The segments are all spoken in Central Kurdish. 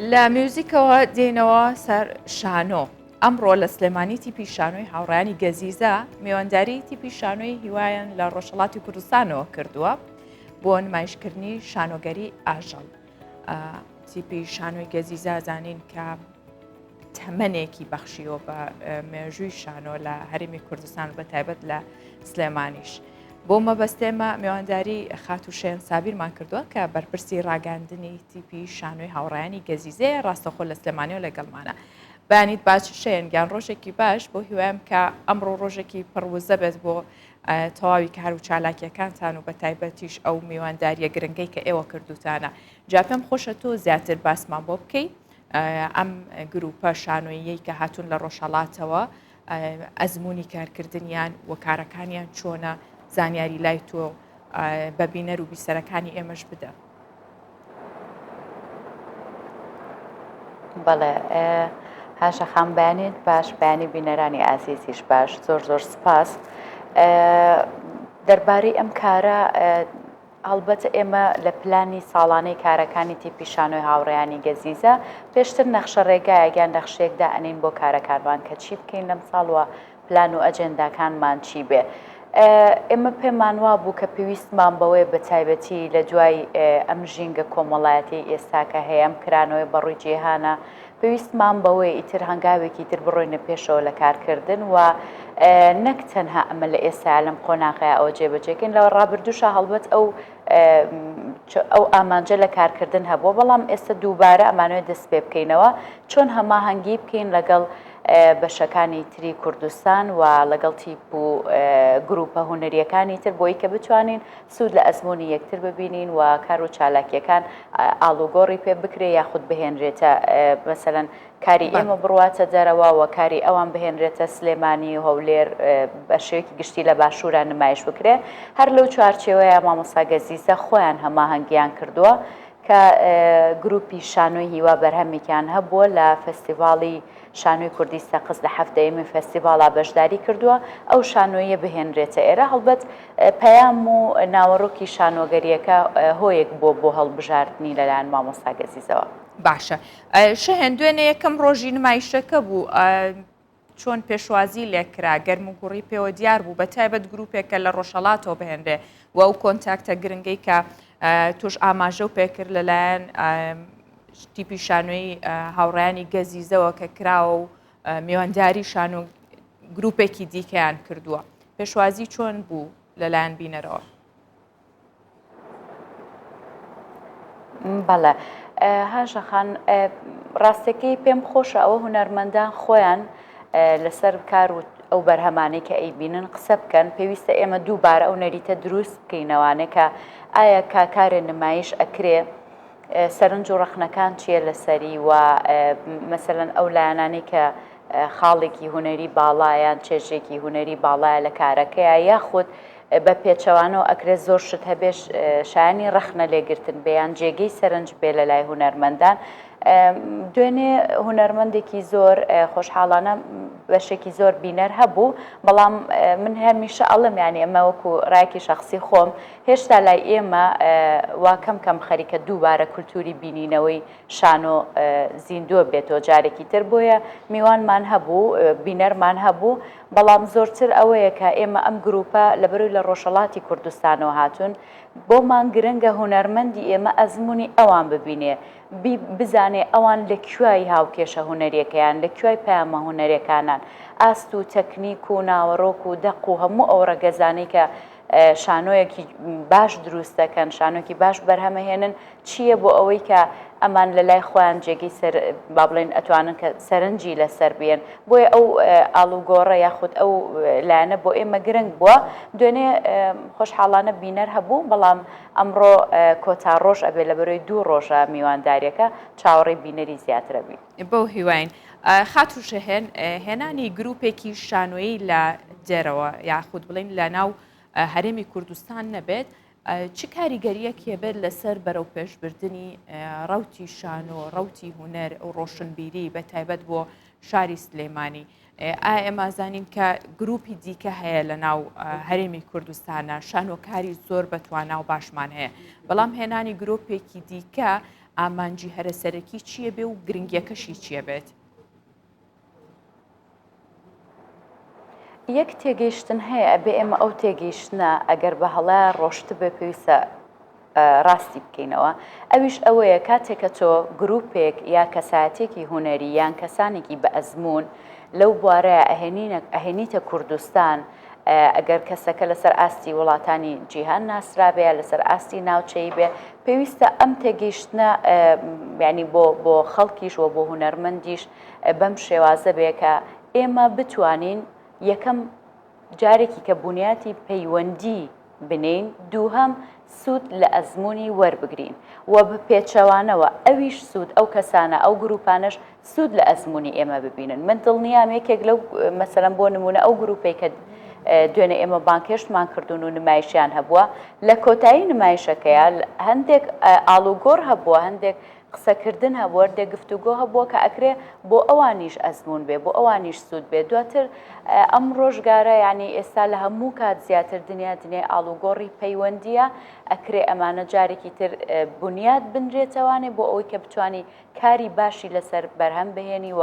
لە میوزیکەوە دێنەوە سەر شانۆ. ئەمڕۆ لە سلێمانی تیپی شانۆی هاوڕانی گەزیزە میێوەنداری تیپی شانۆی هیوایان لە ڕۆژهەڵاتی کوردستانەوە کردووە بۆ نمایشکردنی شانۆگەری ئاژەڵ. تیپی شانۆی گەزیزە زانین کە تەمەنێکی بەخشیەوە بە مێژووی شانۆ لە هەرێمی کوردستان بە تایبەت لە سلێمانیش. بۆ مەبەستێمە میێوەنداری خاتوشێن سابیرمان کردووە کە بەرپرسی ڕاگەاندنی تیپی شانۆی هاوڕایانی گەزیزەیە ڕاستەخۆ لە سلێمانیەوە لەگەڵمانە. بەیانیت باش شێن گیان ڕۆژێکی باش بۆ هیوایم کە ئەمڕۆ ڕۆژێکی پڕوزە بێت بۆ تەواوی کار و چالاکیەکانتان و بە تایبەتیش ئەو میێوەنداریە گرنگەی کە ئێوە کردوتانە. جا پێم خۆشە تۆ زیاتر باسمان بۆ بکەیت ئەم گروپە شانۆیی کە هاتوون لە ڕۆژهەڵاتەوە ئەزمموی کارکردنیان و کارەکانیان چۆنە زانیاری لای تۆ بە بینەر و بیسەرەکانی ئێمەش بدە. بەڵێ هاشە خام بەیانێت باش بەیانی بینەرانی ئازیزیش باش زۆر زۆر سپاس. دەربارەی ئەم کارە هەڵبەت ئێمە لە پلانی ساڵانەی کارەکانی تیپی شانۆی هاوڕێیانی گەزیزە پێشتر نەخشە ڕێگایەگەیان نەخشەیەکدا ئەنین بۆ کارەکانمان کە چی بکەین لەم ساڵوە پلان و ئەجێنداکانمان چی بێ. ئێمە پێمان وا بوو کە پێویستمان بەوەی بە تایبەتی لە دوای ئەم ژینگە کۆمەڵایەتی ئێستا کە هەیە ئەم کرانەوەی بەڕووی جێهانە پێویستمان بەوەی ئیتر هەنگاوێکی تر بڕۆینە پێشەوە لە کارکردن و نەک تەنها ئەمە لە ئێستا لەم قۆناغەیە ئەوە جێبەجێکن لەوە ڕابردووشە هەڵبەت ئەو ئامانجە لە کارکردن هەبووە بەڵام ئێستا دووبارە ئەمانوێت دەست پێ بکەینەوە چۆن هەماهەنگی بکەین لەگەڵ بەشەکانی تری کوردستان و لەگەڵ تیپ و گروپە هونەریەکانی تر بۆی کە بتوانین سوود لە ئەزمموی یەکتر ببینین و کار و چالاکیەکان ئاڵوگۆڕی پێ بکرێ یاخود بهێنرێتە مەسەلەن کاری ئێمە بڕواتە دەرەوە و کاری ئەوان بهێنرێتە سلێمانی و هەولێر بە شێوەیەکی گشتی لە باشووران نمایش بکرێ. هەر لەو چوارچێوەیە مامۆستا گەزیزە خۆیان هەماهەنگیان کردووە کە گروپی شانۆی هیوا بەرهەمێکیان هەبووە لە فستیڤاڵی شانۆی کوردی سەقز لە هەفتەیەمی فستیڤاڵا بەشداری کردووە ئەو شانۆیە بهێنرێتە ئێرە هەڵبەت پەیام و ناوەڕۆکی شانۆگەریەکە هۆیەک بۆ هەڵبژاردننی لەلایەن مامۆستا گەزیزەوە. باشە شەهێن دوێنێ یەکەم ڕۆژی نمایشەکە بوو چۆن پێشوازی لێکرا گەرم و گوڕی پێوە دیار بوو بە تایبەت گروپێکە لە ڕۆژهەڵاتەوە بهێنرێ و ئەو کۆنتاکتە گرنگەی کە توش ئاماژە و پێکرد لەلایەن تیپی شانۆی هاوڕایانی گەزیزەوە کە کراوە و میێوەنداری شانۆ گروپێکی دیکەیان کردووە پێشوازی چۆن بوو لەلایەن بینەرەوە؟ بەڵێ هاشەخان ڕاستەکەی پێم خۆشە ئەوە هونەرمەندان خۆیان لەسەر کار و ئەو بەرهەمانەی کە ئەیبینن قسە بکەن پێویستە ئێمە دووبارە ئەو نەریتە دروست بکەینەوانێ کە ئایا کارێ نمایش ئەکرێ سەرنج و ڕەخنەکان چییە لەسەری و مەسەلەن ئەو لایەنانەی کە خاڵێکی هونەری باڵایان چێژێکی هونەری باڵایە لە کارەکەیە یاخود بە پێچەوانەوە ئەکرێت زۆر شت هەبێ شایانی ڕەخنە لێگرتن بەیان جێگەی سەرنج بێ لە لای هونەرمەندان. دوێنێ هونەرمەندێکی زۆر خۆشحاڵانە بەشێکی زۆر بینەر هەبوو بەڵام من هەمیشە ئەڵم یانی ئەمە وەکو ڕایکی شخصی خۆم هێشتا لای ئێمە وا کەم خەریکە دووبارە کولتوری بینینەوەی شانۆ زیندووە بێتەوە جارێکی تر بۆیە میوانمان هەبوو بینەرمان هەبوو بەڵام زۆرتر ئەوەیە کە ئێمە ئەم گروپە لەبەروی لە ڕۆژهەڵاتی کوردستانەوە هاتوون بۆمان گرنگە هونەرمەندی ئێمە ئەزمموی ئەوان ببینێ بزانێ ئەوان لە کوێی هاوکێشە هونەریەکەیان لە کوێی پەیامە هونەرەکانان ئاست و تەکنیک و ناوەڕۆک و دەق و هەموو ئەو ڕەگەزانەی کە شانۆیەکی باش دروست دەکەن شانۆکی باش بەرهەمەهێنن چییە بۆ ئەوەی کە ئەمان لە لای خۆیان جێگەی با بڵێن ئەتوانن کە سەرنجی لەسەر بێن بۆیە ئەو ئاڵوگۆڕە یاخود ئەو لایەنە بۆ ئێمە گرنگ بووە دوێنێ خۆشحاڵانە بینەر هەبوو بەڵام ئەمڕۆ کۆتا ڕۆژ ئەبێ لە بەرەوەی 2 ڕۆژە میوانداریەکە چاوەڕێی بینەری زیاترە بین. بەو هیواین خاتوشە هێنانی گروپێکی شانۆیی لە دێرەوە یاخود بڵین لە ناو هەرێمی کوردستان نەبێت چ کاریگەریەکێ بێت لەسەر بەرەو پێشبردننی ڕەوتی شانۆ ڕەوتی هونەر ئەو ڕۆشنبیری بە تایبەت بۆ شاری سلێمانی ئێمازانین کە گروپی دیکە هەیە لە ناو هەرێمی کوردستانە شانۆکاری زۆر بەتوانا و باشمان هەیە بەڵام هێنانی گرۆپێکی دیکە ئامانجی هەرەسەرەکی چییە بێ و گرنگیەکەشی چییە بێت؟ یەک تێگەیشتن هەیە ئەبێ ئێمە ئەو تێگەیشتنە ئەگەر بە هەڵەیە ڕۆشتە بێ پێویستە ڕاستی بکەینەوە. ئەویش ئەوەیە کاتێکە تۆ گروپێک یا کەسایەتێکی هوەری یان کەسانێکی بە ئەزمون لەو بوارەیە ئەهێنیتە کوردستان، ئەگەر کەسەکە لەسەر ئاستی وڵاتانی جیهان ناسرابێ لەسەر ئاستی ناوچەی بێ، پێویستە ئەم تێگەیشتنە ینی بۆ خەڵکیش و بۆ هونەرمەندیش بەم شێوازە بێ کە ئێمە بتوانین یەکەم جارێکی کە بنیاتی پەیوەندی بنین، دووهەم سوود لە ئەزمموی وەربگرین و بە پێچەوانەوە ئەویش سوود ئەو کەسانە ئەو گروپانش سوود لە ئەزمموی ئێمە ببینن. من دڵنیام یەکێک لەو مەسەلەن بۆ نمونە ئەو گروپی کە دوێنێ ئێمە بانکێشتمان کردوون و نمایشیان هەبووە، لە کۆتایی نمایشەکەیە هەندێک ئاڵوگۆڕ هەبووە، هەندێک قسەکردن هەبووە، دێگفتوگۆ هەبووە کە ئەکرێ بۆ ئەوانیش ئەزمون بێ، بۆ ئەوانیش سوود بێ. دواتر ئەم ڕۆژگارە ینی ئێستا لە هەموو کات زیاتر دنیای ئاڵوگۆڕی پەیوەندیە، ئەکرێ ئەمانە جارێکی تر بنیاد بنرێتەوانێ بۆ ئەوەی کە بتوانانی کاری باشی لەسەر بەرهەم بهێنی و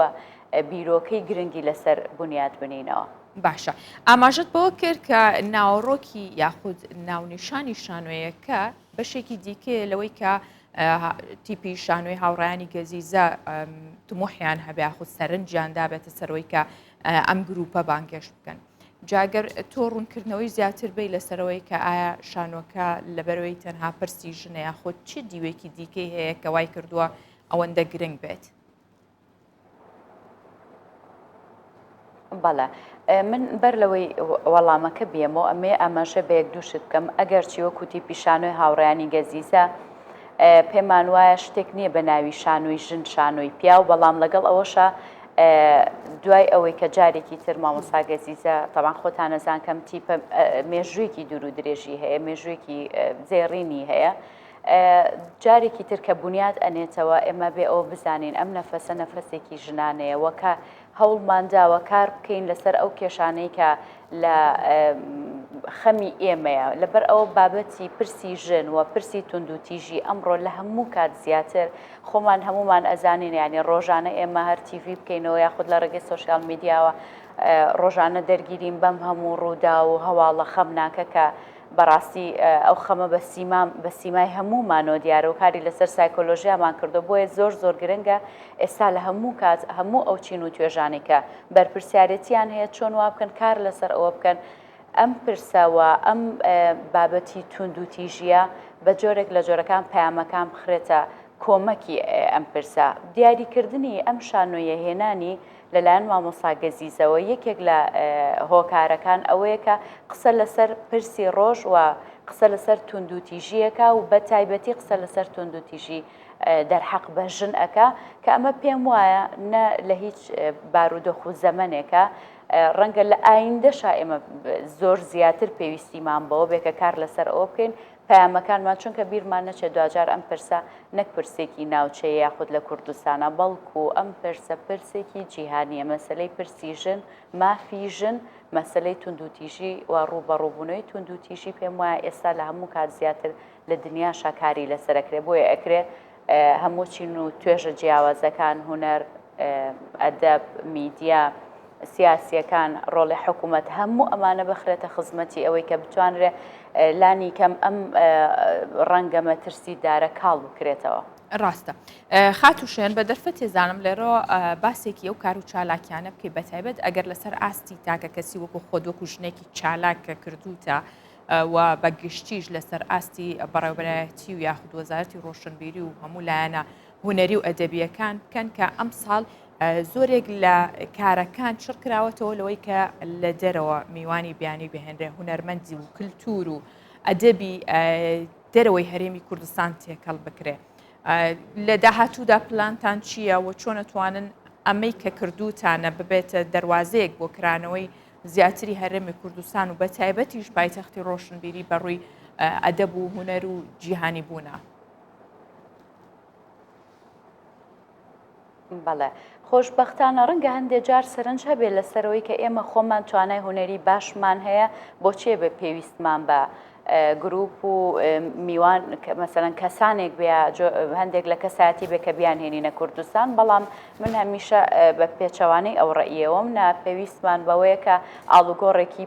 بیرۆکەی گرنگی لەسەر بنیاد بنینەوە. باشە، ئاماژت بەوە کرد کە ناوەڕۆکی یاخود ناونیشانی شانۆیەکە بەشێکی دیکە لەوەی کە تیپی شانۆی هاوڕایانی گەزیزە تمۆحیان هەبێ خود سەرنجیاندا بێتە سەرەوەی کە ئەم گروپە بانگەشت بکەن. جاگەر تۆ ڕوونکردنەوەی زیاتر بی لەسەرەوەی کە ئایا شانۆکە لەبەرەوەی تەنها پرسی ژنە یاخۆ چی دیوێکی دیکەی هەیە کە وای کردووە ئەوەندە گرنگ بێت؟ بەڵێ، من بەر لەوەی وەڵامەکە بێمەوە ئەمێ ئەمەژە بە یەک دووشت بکەم. ئەگەر چیوەکو تیپی شانۆی هاوڕێیانی گەزیزە پێمان وایە شتێک نییە بە ناوی شانۆی ژن شانۆی پیا و بەڵام لەگەڵ ئەوەشە دوای ئەوەی کە جارێکی تر مامۆستا گەزیزە تەبان خۆتان نەزان کەم تیپە مێژوویەکی دوور و درێژی هەیە، مێژوویەکی زێڕینی هەیە، جارێکی تر کە بنیاد ئەنێتەوە ئێمە بێ ئەوە بزانین ئەم نەفەسە نەفەسێکی ژنانەیە وەکە هەوڵمانداوە کار بکەین لەسەر ئەو کێشانەی کە لە خەمی ئێمەیە. لەبەر ئەوە بابەتی پرسی ژن و پرسی توندوتیژی ئەمڕۆ لە هەموو کات زیاتر خۆمان هەمومان ئەزانین، ینی ڕۆژانە ئێمە هەر تیڤی بکەینەوە یاخود لە ڕێگەی سۆشیال میدیاوە ڕۆژانە دەرگیرین بەم هەموو ڕوودا و هەواڵە خەمناکە کە بەڕاستی ئەو خەمە بە سیمای هەمومانەوە دیارە و کاری لەسەر سایکۆلۆژیامان کردو. بۆیە زۆر گرنگە ئێستا لە هەموو کات هەموو ئەو چین و توێژانێکە بەرپرسیارەتیان هەیە چۆن وا بکەن کار لەسەر ئەوە بکەن ئەم پرسەوە ئەم بابەتی توندوتیژیە بە جۆرێک لە جۆرەکان پەیامەکان بخرێتە کۆمەکی ئەم پرسە. دیاریکردنی ئەم شانۆیە هێنانی لەلایەن مامۆستا گەزیزەوە یەکێک لە هۆکارەکان ئەوەیە کە قسە لەسەر پرسی ڕۆژ و قسە لەسەر توندوتیژیەکە و بە تایبەتی قسە لەسەر توندوتیژی دەرحەق بە ژن ئەکا کە ئەمە پێم وایە نە لە هیچ بارودۆخ و زەمنێکە ڕەنگە لە ئایندەشا ئێمە زۆر زیاتر پێویستیمان بەوە بێکە کار لەسەر ئەوە بکەین پەیامەکانمان، چونکە بیرمان نەچێت دوجار ئەم پرسە نەک پرسێکی ناوچەیە یاخود لە کوردستانە، بەڵکو ئەم پرسە پرسێکی جیهانیە. مەسلەی پرسی ژن، مافی ژن، مەسلەی توندوتیژی و ڕوبەڕووبوونەوەی توندوتیژی پێم وایە ئێستا لە هەموو کات زیاتر لە دنیا شاکاری لەسەرەکرێ. بۆیە ئەکرێ هەموو چین و توێژە جیاوازەکان، هونەر، ئەدەب، میدیا، سیاسیەکان، ڕۆڵی حکوومەت، هەموو ئەمانە بخرێتە خزمەتی ئەوەی کە بتوانرێ لانی کەم ئەم ڕەنگە مەترسیدارە کاڵ بکرێتەوە. ڕاستە. خاتوشێن بە دەرفەت تێزانم لێرەوە باسێکی ئەو کار و چالاکیانە بکەی بەتایبەت ئەگەر لەسەر ئاستی تاکە کەسی وەکو خۆت وەکو ژنێکی چالاکە کردوتە و بەگشتیش لەسەر ئاستی بەڕێوەبەرایەتی و یاخود وەزارەتی ڕۆشنبیری و هەموو لایەنە هونەری و ئەدەبیەکان بکەن کە ئەم ساڵ زۆرێک لە کارەکان چڕ کراوەتەوە لەوەی کە لە دەرەوە میوانی بیانی بهێنرێ هونەرمەندی و کللتور و ئەدەبی دەرەوەی هەرێمی کوردستان تێکەڵ بکرێ. لە داهاتوودا پلانتان چییە و چۆن ئەتوانن ئەمەی کە کردوتانە ببێتە دەواازەیەک بۆ کرانەوەی زیاتری هەرێمی کوردستان و بە تایبەتیش پایتەختی ڕۆشنبیری بەڕووی ئەدەب و هونەر و جیهانی بوونە؟ بەڵێ، خۆشببختانە ڕەنگە هەندێک جار سەرنج هەبێت لەسەرەوەی کە ئێمە خۆمان توانای هونەری باشمان هەیە بۆچێ بە پێویستمان بە گروپ و میوان مەسەڵەن کەسانێک بێ هەندێک لە کەسایەتی بێ کە بیان هێنینە کوردستان بەڵام من هەمیشە بە پێچەوانەی ئەو ڕێیەوەم پێویستمان بەوەیە کە ئاڵوگۆڕێکی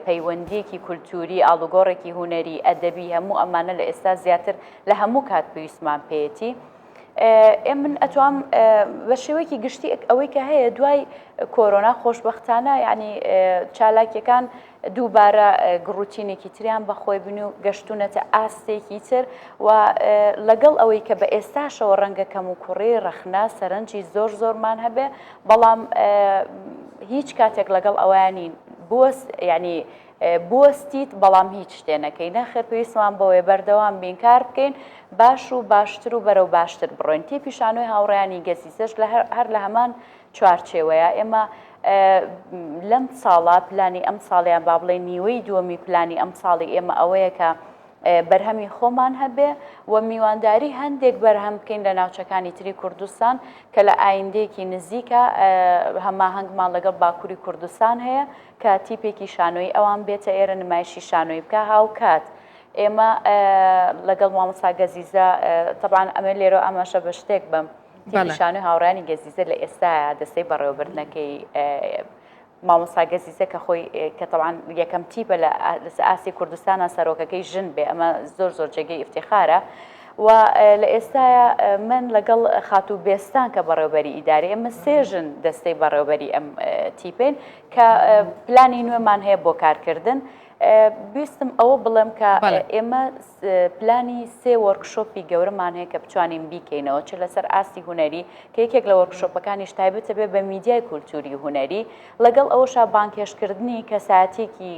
پەیوەندیەکی کولتوری ئاڵوگۆڕێکی هوەری ئەدەبی هەموو ئەمانە لە ئێستا زیاتر لە هەموو کات پێویستمان پێێتی من ئەتوام بە شێوەیەکی گشتی ئەوەی کە هەیە دوای کۆرۆنا خۆشببختانە ینی چالاکیەکان دووبارە گڕوتینێکی تریان بەخۆی بن و گەشتونەتە ئاستێکی تر و لەگەڵ ئەوەی کە بە ئێستاشەوە ڕەنگە کەم و کوڕی رەخنا سەرنجی زۆرمان هەبێ بەڵام هیچ کاتێک لەگەڵ ئەویانی ینی بستیت بەڵام هیچ شتێنەکەی نەخێر پێویستمان بەوەی بەردەوام بینکار بکەین باش و باشتر و بەرەو باشتر بڕۆین تی پیشانەوەی هاوڕێیانی گەزیزەش هەر لە هەمان چوارچێوەیە ئێمە لەم ساڵا پلانی ئەم ساڵیان با بڵێ نیوەی دووەمی پلانی ئەم ساڵی ئێمە ئەوەیە کە بەرهەمی خۆمان هەبێ و میوانداری هەندێک بەرهەم بکەین لە ناوچەکانی تری کوردستان کە لە ئایندەیەکی نزیکە هەماهەنگمان لەگەڵ باکووری کوردستان هەیە کە تیپێکی شانۆی ئەوان بێتە ئێرە نمایشی شانۆی بکە هاوکات ئێمە لەگەڵ مامۆستا گەزیزە تەبعاً ئەمە لێرە ئاماشە بە شتێک بم تیپیشانۆی هاوڕانی گەزیزە لە ئێستاە دەستەی بەڕێوەبردنەکەی مامۆستا گەزیزە کە خۆی کە تەبعاً یەکەم تیپە لە ئاسی کوردستانە سەرۆکەکەی ژن بێ ئەمە زۆر جێگەی ئفتیخارە و لە ئێستاە من لەگەڵ خاتوو بێستان کە بەڕێوبەری ئیداری ئەمە سێژن دەستەی بەڕێوبەری ئەم تیپێن کە پلانی نوێمان هەیە بۆ کارکردن بیستم ئەوە بڵێم کە ئێمە پلانی سێ وەرکشۆپی گەورەمان هەیە کە بتوانین بیکەینەوە چ لەسەر ئاستی هوەری کە یەکێک لە وەرکشۆپەکانیش تایبەتە بێ بە میدیای کولتوری هوەری لەگەڵ ئەوەشا بانکێشکردنی کەساتێکی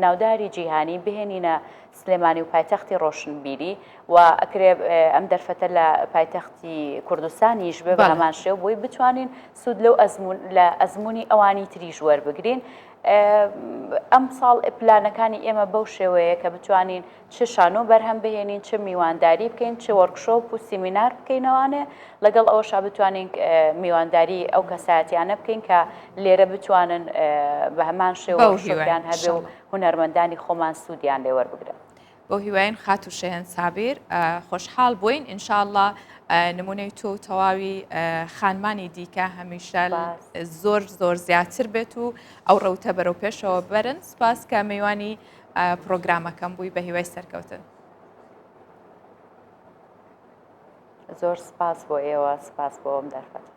ناوداری جیهانی بهێنینە سلێمانی و پایتەختی ڕۆشنبیری و ئەکرێ ئەم دەرفەتە لە پایتەختی کوردستانیش بێ بە هەمان شێو بۆی بتوانین سوود لەو لە ئەزمموی ئەوانی تریژ وەربگرین ئەم ساڵ پلانەکانی ئێمە بەو شێوەیە کە بتوانین چ شانۆ بەرهەم بهێنین چه میوانداری بکەین چه وەرکشۆپ و سیمینار بکەینەوانێ لەگەڵ ئەوەشا بتوانین میوانداری ئەو کەساتیانە بکەین کە لێرە بتوانن بە هەمان شێوە شویان هەبێ و هونەرمەندانی خۆمان سوودیان لێ وەربگرن بۆ هیواین خات و شێن سابیر خۆشحاڵ بووین ئینشاءڵڵا نمونەی تۆ تەواوی خانمانی دیکە هەمیشە زۆر زیاتر بێت و ئەو ڕەوتە بەرەو پێشەوە بەرن سپاس کە میوانی پرۆگرامەکەم بووی بە هیوای سەرکەوتن زۆر سپاس بۆ ئێوە سپاس بۆ ئەم دەرفەت